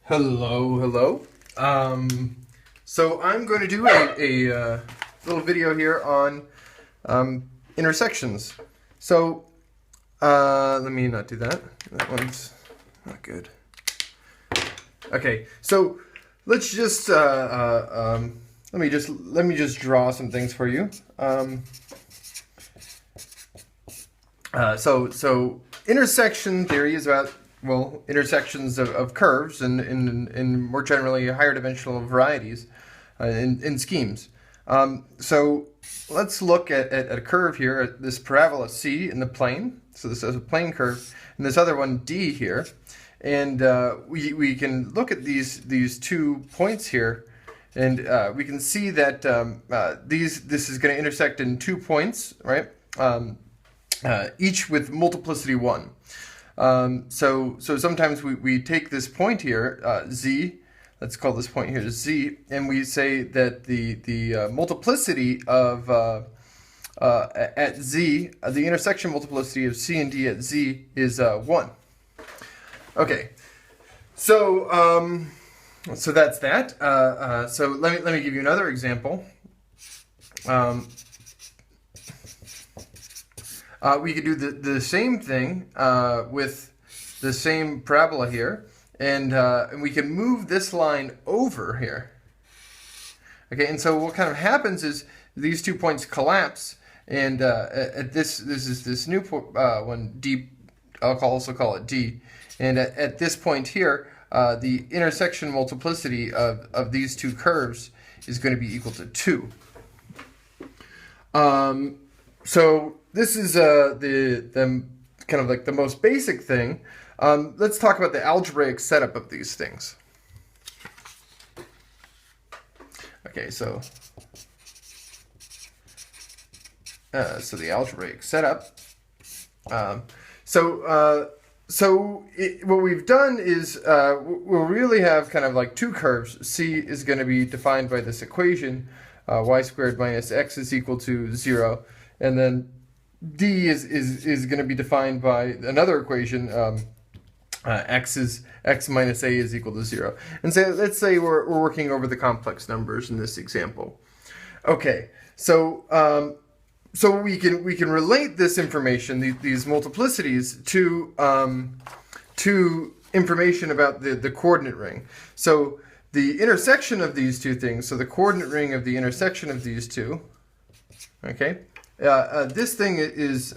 Hello, hello. So I'm going to do a little video here on intersections. So let me not do that. That one's not good. Okay, so let's just let me just draw some things for you. So intersection theory is about, well, intersections of curves and more generally higher dimensional varieties in schemes. So let's look at a curve here, at this parabola C in the plane. So this is a plane curve, and this other one D here. And we can look at these 2 points here, and we can see that this is going to intersect in 2 points, right? Each with multiplicity 1. So sometimes we take this point here, Z, let's call this point here Z, and we say that the multiplicity of at Z, the intersection multiplicity of C and D at Z is 1. Okay, so that's that. So let me give you another example. We could do the same thing with the same parabola here, and we can move this line over here. Okay, and so what kind of happens is these 2 points collapse, and at this is this new one, D. I'll also call it D, and at this point here, the intersection multiplicity of these 2 curves is going to be equal to 2. So this is the kind of like the most basic thing. Let's talk about the algebraic setup of these things. Okay, so the algebraic setup. What we've done is we'll really have kind of like 2 curves. C is going to be defined by this equation, y squared minus x is equal to 0, and then D is going to be defined by another equation, x minus a is equal to 0. And so let's say we're working over the complex numbers in this example. Okay, so we can relate this information, these multiplicities, to information about the coordinate ring. So the intersection of these 2 things, so the coordinate ring of the intersection of these 2, okay. This thing is,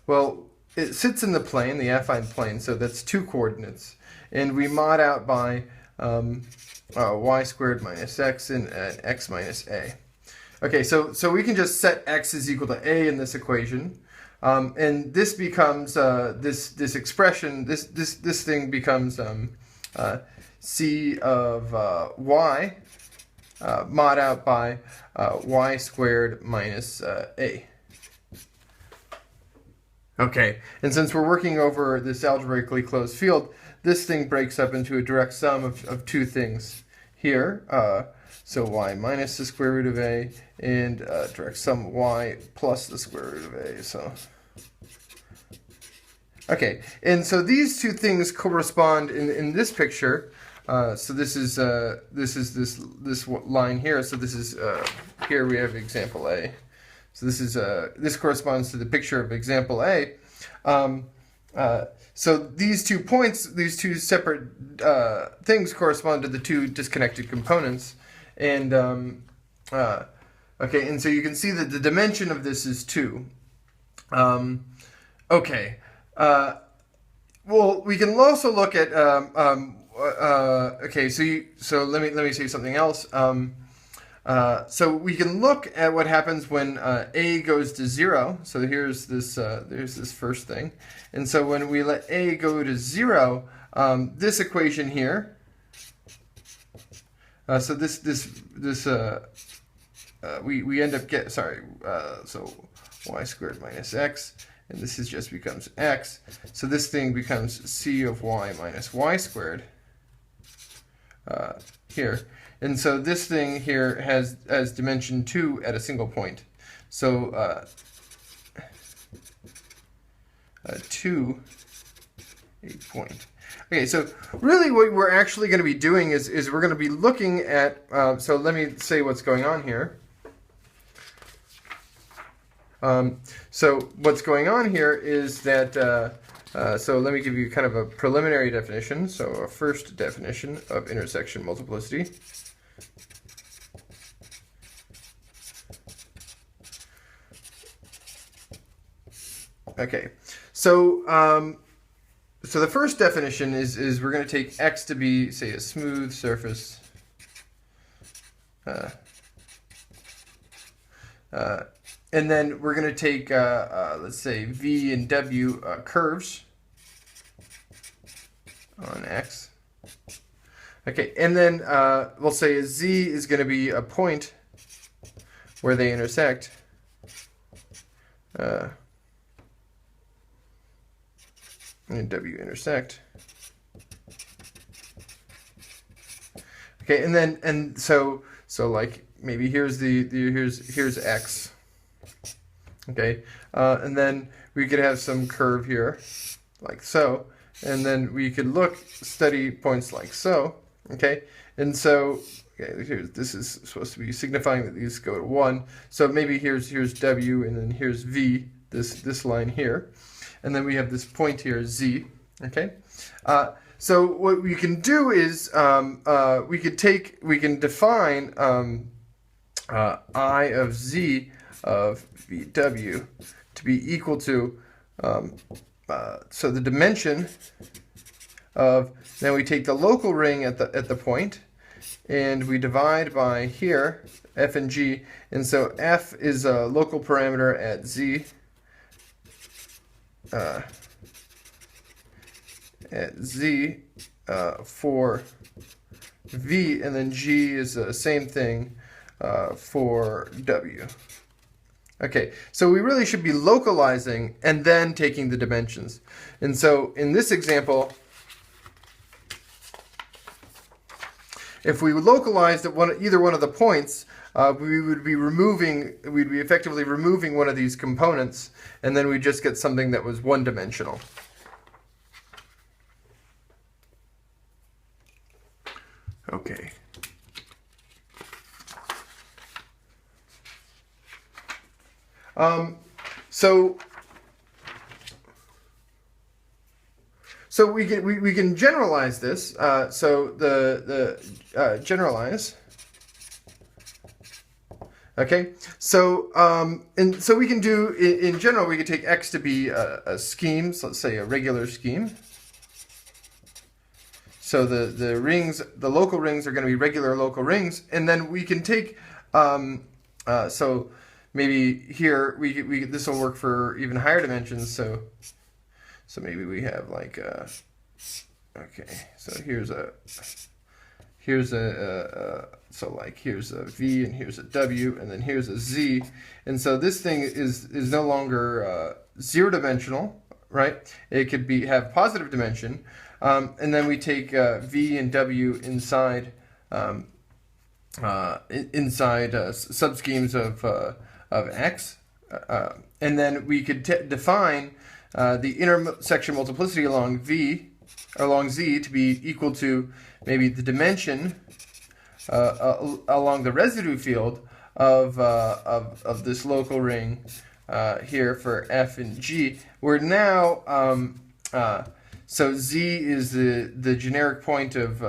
well, it sits in the plane, the affine plane, so that's 2 coordinates. And we mod out by y squared minus x and x minus a. Okay, so we can just set x is equal to a in this equation. And this becomes, this expression, this thing becomes c of y mod out by y squared minus a. Okay, and since we're working over this algebraically closed field, this thing breaks up into a direct sum of 2 things here. So y minus the square root of a, and direct sum y plus the square root of a. So okay, and so these 2 things correspond in this picture. So this is this line here. So this is here we have example A. So this corresponds to the picture of example A. So these 2 points, these 2 separate things correspond to the 2 disconnected components, and okay, and so you can see that the dimension of this is 2. Okay. Well, we can also look at okay, so let me say something else. So we can look at what happens when a goes to 0. So there's this first thing, and so when we let a go to 0, this equation here. So we end up so y squared minus x. And this just becomes x. So this thing becomes c of y minus y squared here. And so this thing here has dimension 2 at a single point. So 2, a point. Okay, so really what we're actually going to be doing is we're going to be looking at, so let me say what's going on here. So what's going on here is that, so let me give you kind of a preliminary definition. So a first definition of intersection multiplicity. Okay, so so the first definition is we're going to take X to be, say, a smooth surface. And then we're going to take, let's say, V and W curves on X. Okay, and then we'll say Z is going to be a point where they intersect. And W intersect. Okay, and so like maybe here's here's X. Okay, and then we could have some curve here, like so, and then we could study points like so. Okay, and so this is supposed to be signifying that these go to 1. So maybe here's W, and then here's V, this line here, and then we have this point here Z. Okay, so what we can do is we can define I of Z of VW to be equal to, so the dimension of, then we take the local ring at the point, and we divide by here, F and G, and so F is a local parameter at Z, for V, and then G is the same thing for W. Okay, so we really should be localizing and then taking the dimensions. And so in this example, if we localized at either one of the points, we'd be effectively removing one of these components, and then we just get something that was one-dimensional. Okay. So we can generalize this. So the generalize. Okay. So and so we can do in general, we could take X to be a scheme. So let's say a regular scheme. So the rings, the local rings are going to be regular local rings, and then we can take so maybe here this will work for even higher dimensions. So maybe we have like okay. So here's a so like here's a V and here's a W and then here's a Z, and so this thing is no longer zero dimensional, right? It could have positive dimension, and then we take V and W inside subschemes of X, and then we could define the intersection multiplicity along Z to be equal to maybe the dimension along the residue field of this local ring here for F and G. We're now so Z is the generic point of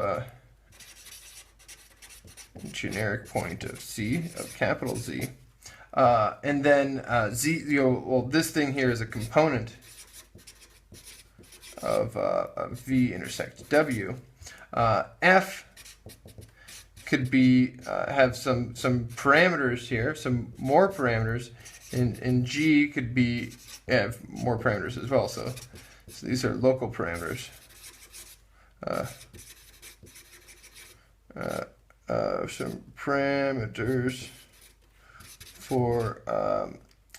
C, of capital Z, and then Z. Well, this thing here is a component of V intersect W. F could be have some parameters here, some more parameters, and G could have more parameters as well. So these are local parameters. Some parameters for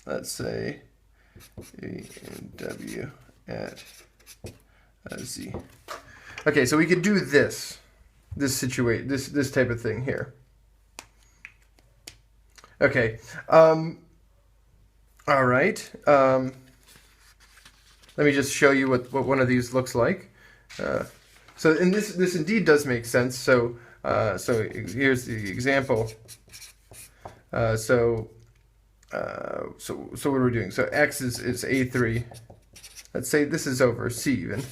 let's say V and W at Z. Okay, so we could do this type of thing here. Okay. All right. Let me just show you what one of these looks like. So and this indeed does make sense. So so here's the example. So what are we doing? So x is a3. Let's say this is over c even.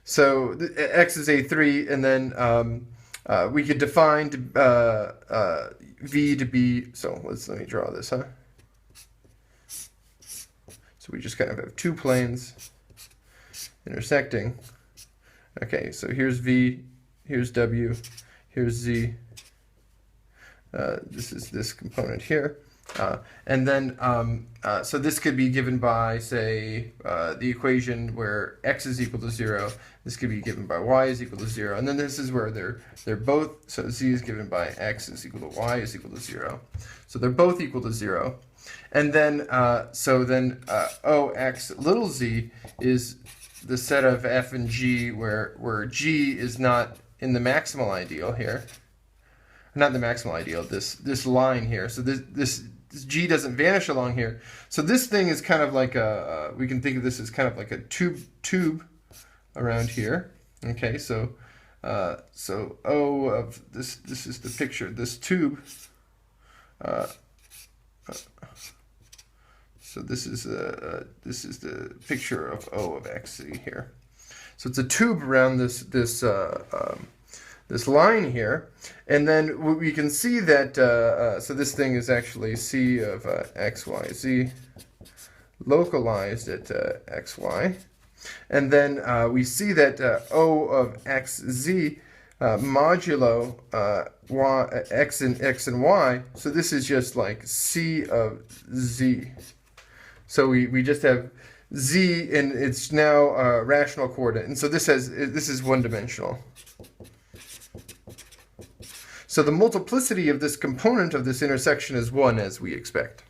So x is a3, and then we could define v to be. So let me draw this, huh? So we just kind of have two planes intersecting. Okay, so here's v, here's w, here's z. This is this component here. And then, so this could be given by, say, the equation where x is equal to 0. This could be given by y is equal to 0. And then this is where they're both, so z is given by x is equal to y is equal to 0. So they're both equal to 0. And then, Ox little z is the set of f and g where g is not in the maximal ideal here. Not the maximal ideal, this line here. So this g doesn't vanish along here. So this thing is kind of like we can think of this as kind of like a tube around here. Okay, so O of this is the picture, this tube. So this is the picture of O of xz here. So it's a tube around this line here, and then we can see that so this thing is actually c of xyz localized at xy, and then we see that O of xz modulo x and y. So this is just like c of z. So we just have z, and it's now a rational coordinate, and so this is one-dimensional. So the multiplicity of this component of this intersection is 1, as we expect.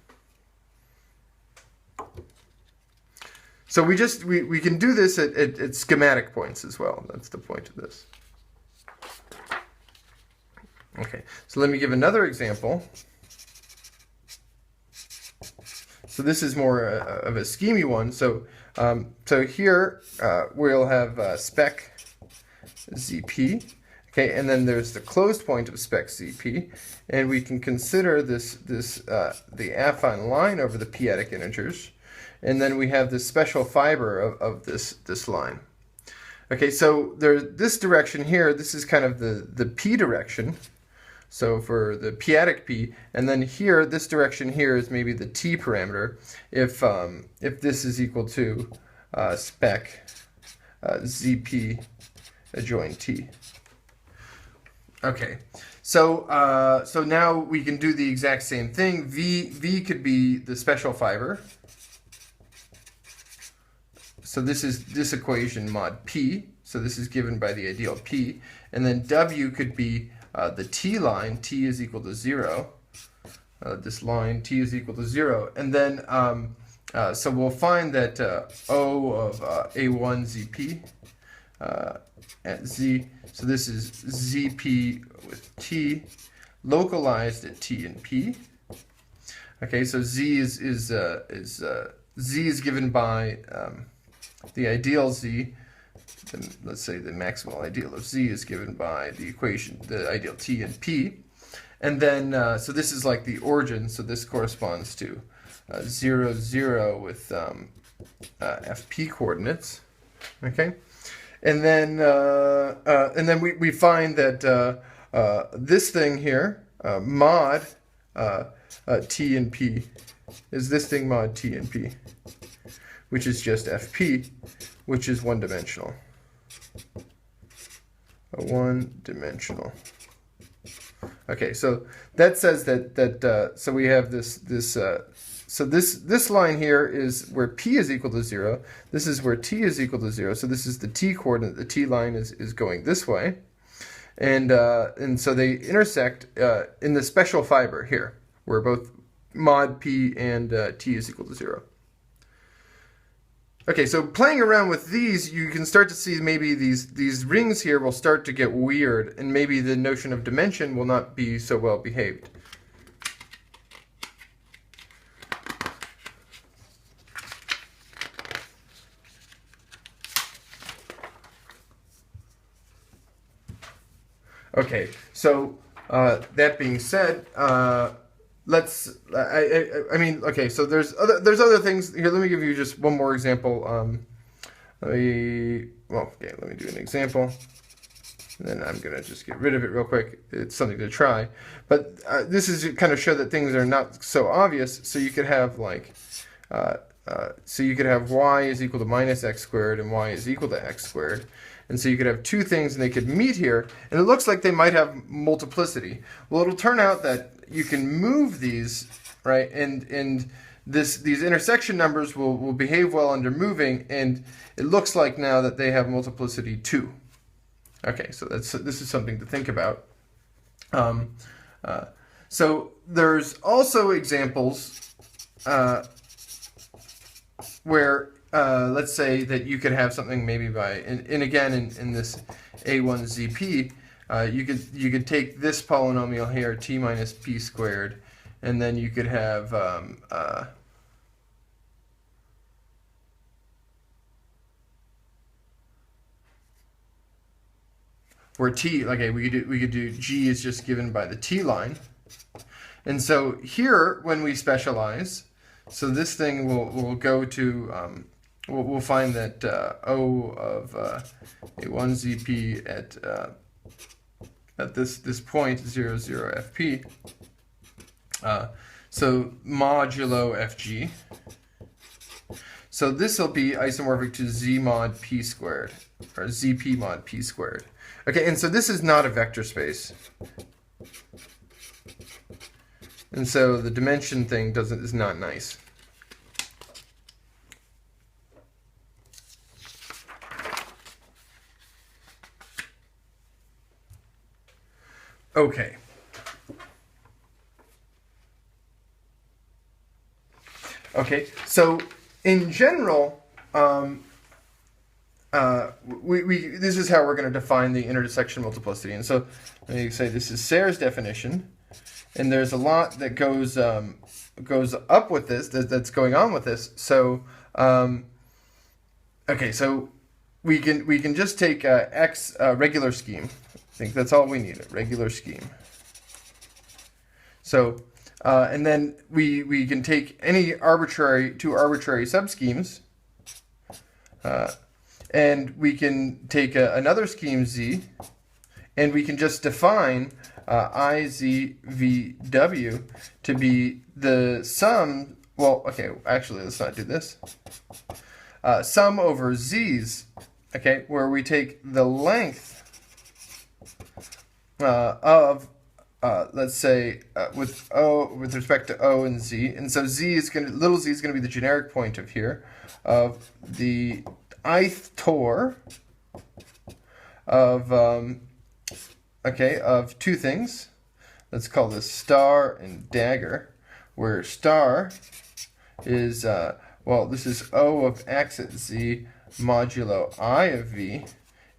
So we can do this at schematic points as well. That's the point of this. Okay, so let me give another example. So this is more of a schemy one. So here we'll have spec ZP. Okay, and then there's the closed point of spec ZP, and we can consider the affine line over the p-adic integers, and then we have this special fiber of this line. Okay, so this direction here, this is kind of the p direction. So for the p-adic p, and then here, this direction here is maybe the t parameter. If this is equal to spec ZP adjoin t. Okay, so now we can do the exact same thing. V could be the special fiber. So this is this equation mod p. So this is given by the ideal p, and then W could be the t line. T is equal to 0. This line t is equal to 0, and then so we'll find that O of A1 ZP at z. So this is ZP with t localized at t and p. Okay, so z is given by the ideal z. Let's say the maximal ideal of z is given by the equation, the ideal t and p. And then, so this is like the origin, so this corresponds to 0, 0 with fp coordinates. Okay? And then we find that this thing here, mod t and p, is this thing mod t and p, which is just fp, which is one-dimensional. One-dimensional. Okay, so that says that so we have this line here is where p is equal to 0. This is where t is equal to 0. So this is the t coordinate. The t line is going this way, and so they intersect in the special fiber here, where both mod p and t is equal to 0. Okay, so playing around with these, you can start to see maybe these rings here will start to get weird, and maybe the notion of dimension will not be so well behaved. Okay, so that being said, let's. I mean, okay. So there's other things here. Let me give you just one more example. Let me do an example. And then I'm gonna just get rid of it real quick. It's something to try, but this is to kind of show that things are not so obvious. So you could have like, y is equal to minus x squared and y is equal to x squared. And so you could have two things and they could meet here, and it looks like they might have multiplicity. Well, it'll turn out that you can move these, right? And these intersection numbers will behave well under moving, and it looks like now that they have multiplicity 2. Okay, so this is something to think about. So there's also examples where let's say that you could have something maybe and again in this A1ZP, you could take this polynomial here, t minus p squared, and then you could have where t, okay, we could do g is just given by the t line, and so here when we specialize, so this thing will go to we'll find that O of A1ZP at this point 0, 0 FP. So modulo FG. So this will be isomorphic to Z mod P squared, or ZP mod P squared. Okay, and so this is not a vector space. And so the dimension thing is not nice. Okay. Okay, so in general, this is how we're going to define the intersection multiplicity. And so let me say this is Serre's definition, and there's a lot that goes up with this, that's going on with this. So okay, so we can just take X regular scheme. I think that's all we need, a regular scheme. So and then we can take any two arbitrary subschemes, and we can take another scheme Z, and we can just define IZVW to be the sum. Well, okay, actually, let's not do this. Sum over Z's, okay, where we take the length of let's say with respect to O and Z, and so little z is going to be the generic point of here of the ith tor of of two things. Let's call this star and dagger, where star is this is O of x at Z modulo I of V,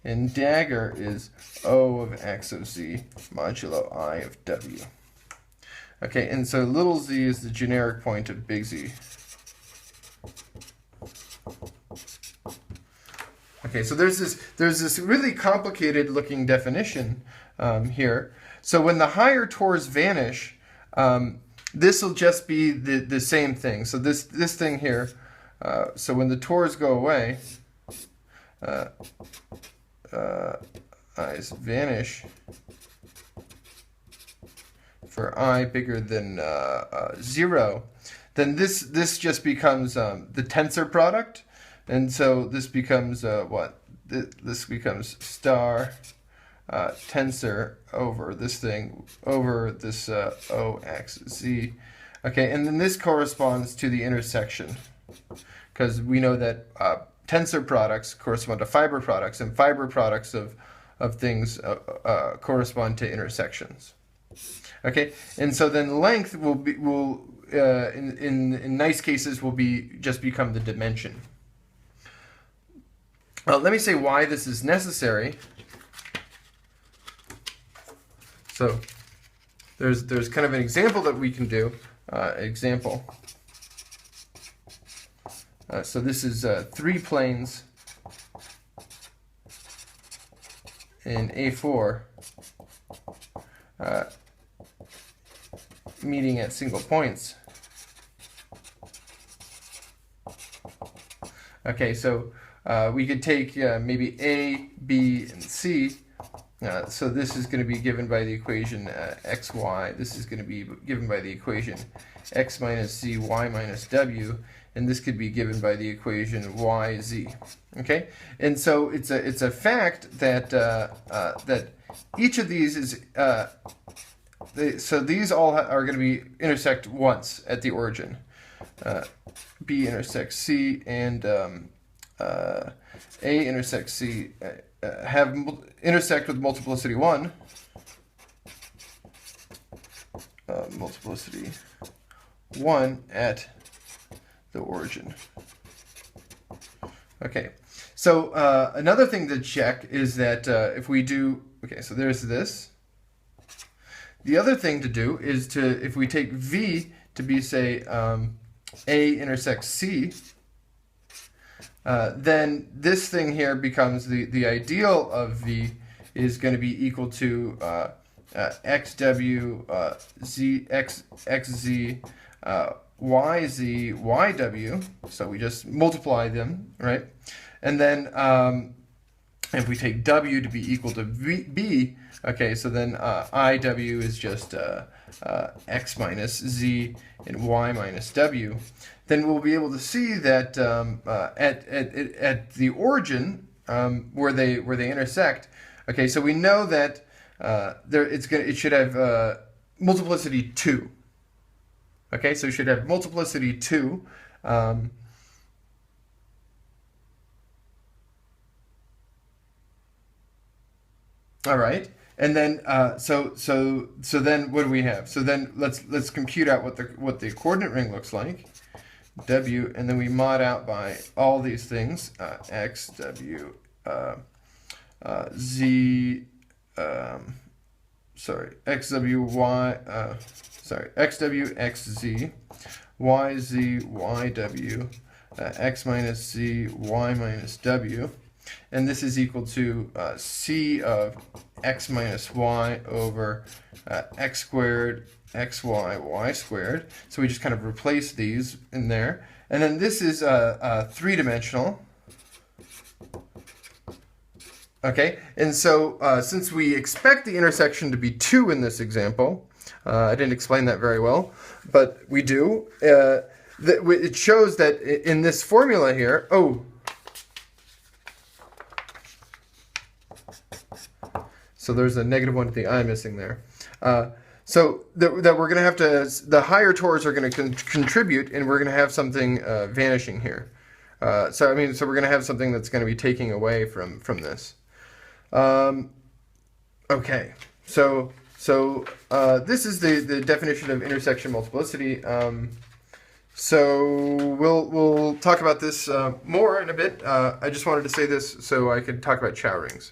and dagger is O of x of Z modulo I of W. Okay, and so little z is the generic point of big Z. Okay, so there's this really complicated looking definition here. So when the higher tors vanish, this will just be the same thing. So this thing here, so when the tors go away, i's vanish for I bigger than 0, then this just becomes the tensor product, and so this becomes this becomes star tensor over this thing over this OXZ. Okay, and then this corresponds to the intersection, because we know that tensor products correspond to fiber products, and fiber products of things correspond to intersections. Okay, and so then length in nice cases will just become the dimension. Let me say why this is necessary. So there's kind of an example that we can do. So this is 3 planes in A4 meeting at single points. Okay, so we could take maybe A, B, and C. So this is going to be given by the equation xy. This is going to be given by the equation x minus z, y minus w, and this could be given by the equation y, z. Okay, and so it's a fact that that each of these is so these all are going to be intersect once at the origin. B intersects C, and A intersects C have intersect with multiplicity 1. Multiplicity 1 at the origin. Okay, so another thing to check is that if we do, okay, so there's this. The other thing to do is to, if we take V to be, say, A intersects C, then this thing here becomes the ideal of V is going to be equal to xw z xz yz yw. So we just multiply them, right? And then if we take w to be equal to b, okay, so then iw is just x minus z and y minus w. Then we'll be able to see that at the origin where they intersect. Okay, so we know that it should have multiplicity 2. Okay, so it should have multiplicity 2. All right, and then so then what do we have? So then let's compute out what the coordinate ring looks like. W, and then we mod out by all these things, x, w, z, x, w, y, x, w, x, z, y, z, y, w, x minus z, y minus w, and this is equal to c of x minus y over x squared xy y squared. So we just kind of replace these in there, and then this is three-dimensional. Okay, and so since we expect the intersection to be 2 in this example, I didn't explain that very well, but we do. It shows that in this formula here, so there's a -1 at the I missing there. So that we're going to have to, the higher torrs are going to contribute, and we're going to have something vanishing here. So we're going to have something that's going to be taking away from this. Okay, so this is the definition of intersection multiplicity. So we'll talk about this more in a bit. I just wanted to say this so I could talk about Chow rings.